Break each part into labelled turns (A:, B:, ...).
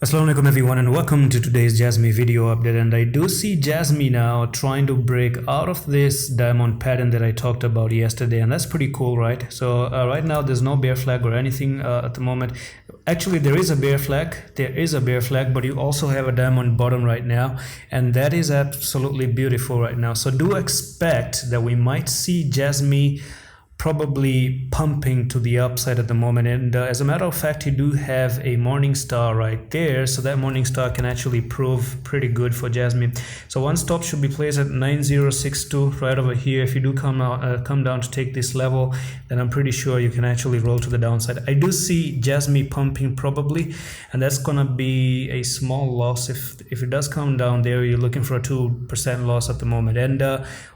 A: Assalamualaikum everyone and welcome to today's Jasmy video update. And I do see Jasmy now trying to break out of this diamond pattern that I talked about yesterday, and that's pretty cool, right? So right now there's no bear flag or anything at the moment. Actually there is a bear flag, but you also have a diamond bottom right now, and that is absolutely beautiful right now. So do expect that we might see Jasmy probably pumping to the upside at the moment. And as a matter of fact, you do have a morning star right there, so that morning star can actually prove pretty good for Jasmy. So one stop should be placed at 9062 right over here. If you do come down to take this level, then I'm pretty sure you can actually roll to the downside. I do see Jasmy pumping probably, and that's gonna be a small loss. If it does come down there, you're looking for a 2% loss at the moment. And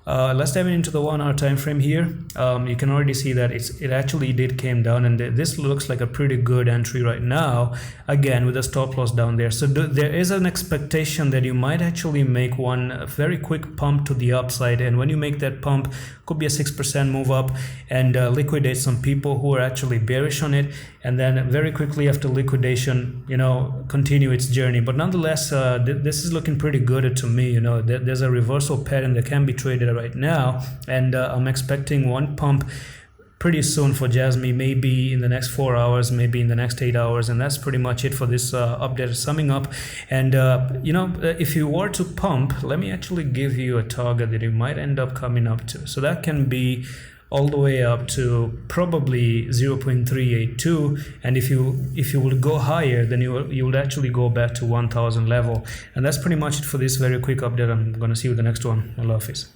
A: let's dive into the 1 hour time frame here. You can already see that it actually did came down, and this looks like a pretty good entry right now, again with a stop loss down there. So there is an expectation that you might actually make one very quick pump to the upside, and when you make that pump, could be a 6% move up and liquidate some people who are actually bearish on it, and then very quickly after liquidation, continue its journey. But nonetheless, this is looking pretty good to me. There's a reversal pattern that can be traded right now, and I'm expecting one pump pretty soon for Jasmy, maybe in the next 4 hours, maybe in the next 8 hours. And that's pretty much it for this update. Summing up, and if you were to pump, let me actually give you a target that you might end up coming up to. So that can be all the way up to probably 0.382, and if you will go higher, then you would actually go back to 1000 level. And that's pretty much it for this very quick update. I'm gonna see you in the next one. Allah Hafiz.